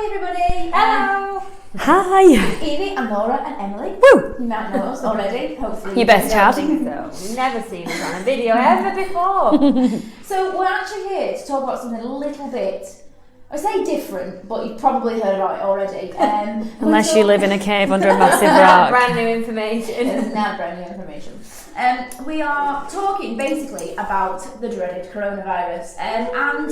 Hi everybody. Hello. Hi. Evie and Laura and Emily. Woo. You might know us already, hopefully. You best chat. We've never seen us on a video ever before. So we're actually here to talk about something a little bit, I say different, but you've probably heard about it already. Unless you live in a cave under a massive rock. Brand new information. It's now brand new information. We are talking basically about the dreaded coronavirus and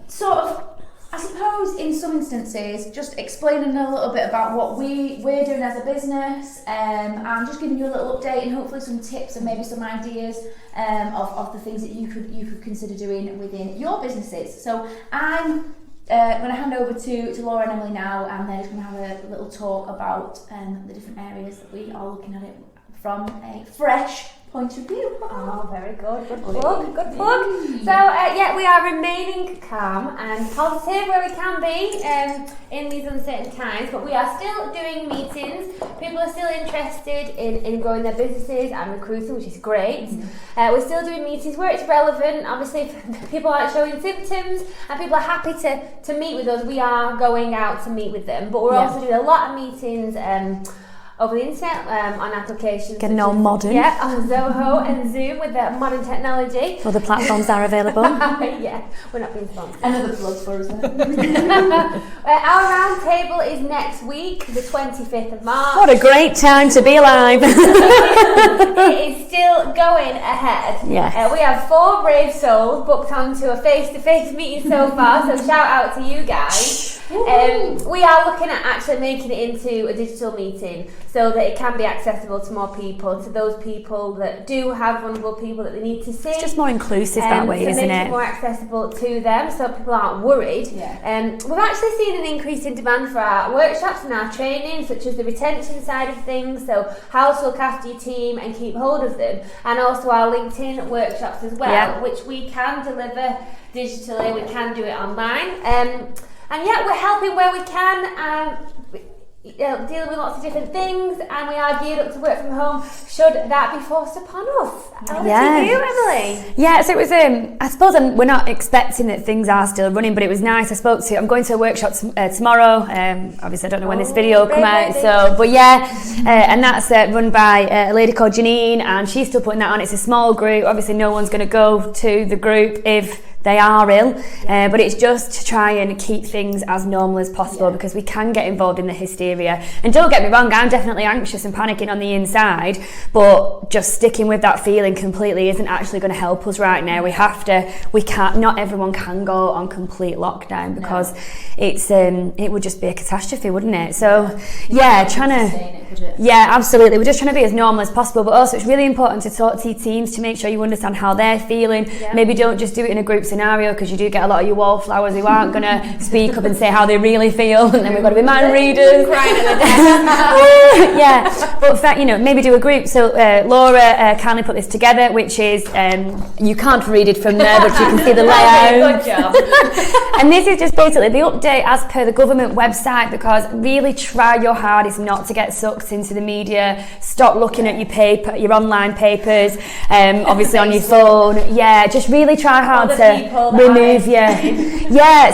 sort of, I suppose in some instances, just explaining a little bit about what we're doing as a business and just giving you a little update and hopefully some tips and maybe some ideas of the things that you could consider doing within your businesses. So I'm going to hand over to Laura and Emily now, and they're just going to have a little talk about the different areas that we are looking at it from a fresh point of view. Oh, very good. Good plug. Good plug. So, we are remaining calm and positive where we can be in these uncertain times, but we are still doing meetings. People are still interested in growing their businesses and recruiting, which is great. We're still doing meetings where it's relevant. Obviously, if people aren't showing symptoms and people are happy to meet with us, we are going out to meet with them. But we're also doing a lot of meetings over the internet, on applications. Getting all modern. Yeah, on Zoho and Zoom with the modern technology. All the platforms are available. Yeah, we're not being sponsored. Another plug for us. Our round table is next week, the 25th of March. What a great time to be alive. It is still going ahead. Yes. We have 4 brave souls booked onto a face-to-face meeting so far, so shout out to you guys. We are looking at actually making it into a digital meeting so that it can be accessible to more people, to those people that do have vulnerable people that they need to see. It's just more inclusive that way, isn't it? Make it more accessible to them so people aren't worried. Yeah. We've actually seen an increase in demand for our workshops and our training, such as the retention side of things, so how to look after your team and keep hold of them, and also our LinkedIn workshops as well, which we can deliver digitally, we can do it online. And we're helping where we can, dealing with lots of different things, and we are geared up to work from home should that be forced upon us. Over to you, Emily. Yeah, so it was, I suppose we're not expecting that things are still running, but it was nice. I'm going to a workshop tomorrow. Obviously, I don't know when this video will come out. And that's run by a lady called Janine, and she's still putting that on. It's a small group. Obviously, no one's going to go to the group if they are ill, but it's just to try and keep things as normal as possible because we can get involved in the hysteria. And don't get me wrong, I'm definitely anxious and panicking on the inside, but just sticking with that feeling completely isn't actually going to help us right now. Not everyone can go on complete lockdown because it would just be a catastrophe, wouldn't it? So absolutely. We're just trying to be as normal as possible, but also it's really important to talk to your teams to make sure you understand how they're feeling. Maybe don't just do it in a group scenario, because you do get a lot of your wallflowers who aren't going to speak up and say how they really feel, and then we've got to be mind readers. But maybe do a group. So Laura kindly put this together, which is you can't read it from there, but you can see the layout. Good job. And this is just basically the update as per the government website, because really try your hardest not to get sucked into the media. Stop looking at your online papers, obviously on your phone. Just really try hard to remove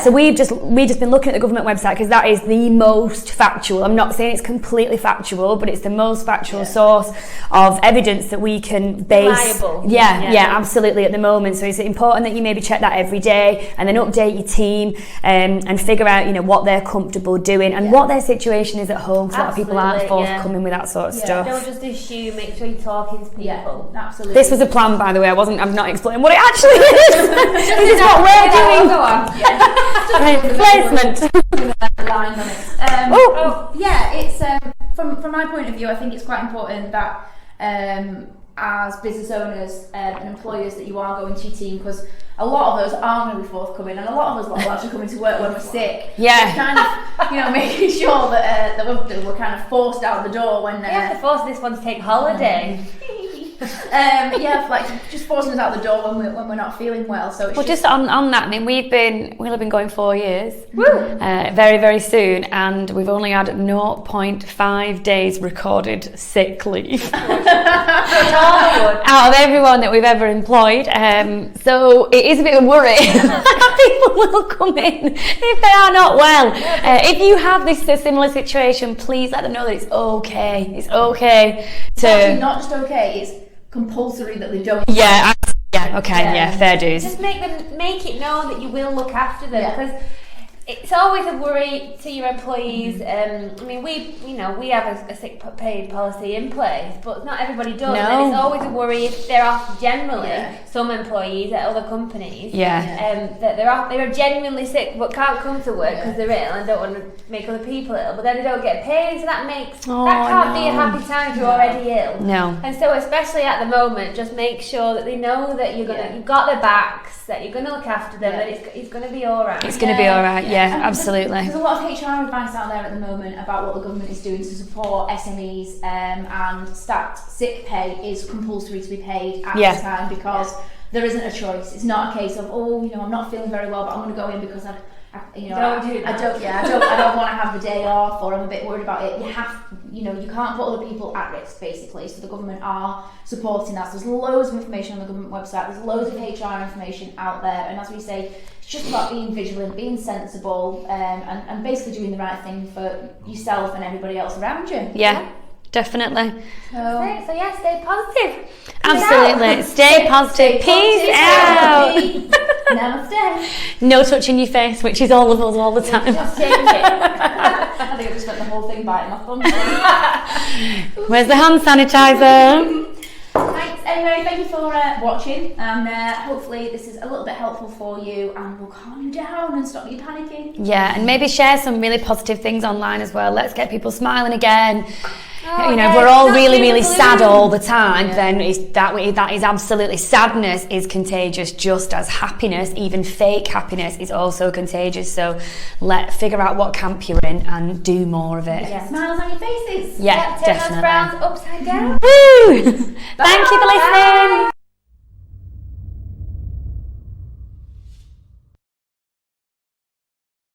so we've just been looking at the government website because that is the most factual. I'm not saying it's completely factual, but it's the most factual source of evidence that we can base. Reliable. Absolutely at the moment. So it's important that you maybe check that every day and then update your team and figure out what they're comfortable doing and what their situation is at home, because a lot of people aren't forthcoming with that sort of stuff. Don't just assume, make sure you're talking to people. Absolutely. This was a plan, by the way. I'm not explaining what it actually is. This is what we're doing. Go on. Placement. It's from my point of view, I think it's quite important that as business owners and employers that you are going to your team, because a lot of us aren't going to be forthcoming, and a lot of us will actually coming to work when we're sick. So kind of, making sure that we're kind of forced out the door when we have to force this one to take holiday. Yeah, like just forcing us out the door when we're not feeling well. So it's Well, just on that, I mean, we'll have been going 4 years, Woo! very, very soon, and we've only had 0.5 days recorded sick leave out of everyone that we've ever employed. So it is a bit of a worry that people will come in if they are not well. If you have this similar situation, please let them know that it's okay. It's okay It's actually not just okay, it's compulsory that they don't. Yeah, fair dues. Just make it known that you will look after them, Yeah. because it's always a worry to your employees. I mean, we have a sick pay policy in place, but not everybody does. No. And it's always a worry if they're off generally. Yeah. Some employees at other companies, Yeah. that they're genuinely sick but can't come to work because they're ill and don't want to make other people ill. But then they don't get paid, so that can't be a happy time if you're already ill. No. And so, especially at the moment, just make sure that they know that you've got their backs, that you're going to look after them, that it's going to be all right. It's going to be all right. Yeah, And absolutely. There's a lot of HR advice out there at the moment about what the government is doing to support SMEs, and stat sick pay is compulsory to be paid at this time because there isn't a choice. It's not a case of I'm not feeling very well, but I'm going to go in because I don't want to have the day off, or I'm a bit worried about it. You can't put other people at risk, basically. So the government are supporting that. So there's loads of information on the government website. There's loads of HR information out there, and as we say, it's just about being vigilant, being sensible, and basically doing the right thing for yourself and everybody else around you. Yeah, definitely. So yeah, stay positive. Absolutely. Stay positive. Peace out. Namaste. No touching your face, which is all of us all the time. Just take it. I think I just spent the whole thing biting my thumb. Where's the hand sanitizer? Thanks. Anyway, thank you for watching, and hopefully this is a little bit helpful for you and will calm you down and stop you panicking. Yeah, and maybe share some really positive things online as well. Let's get people smiling again. Oh, If we're all really sad all the time, then that is absolutely, sadness is contagious just as happiness, even fake happiness, is also contagious. So figure out what camp you're in and do more of it. Yeah. Smiles on your faces. Yeah, Turn those definitely. frowns upside down. Woo! Thank you for listening.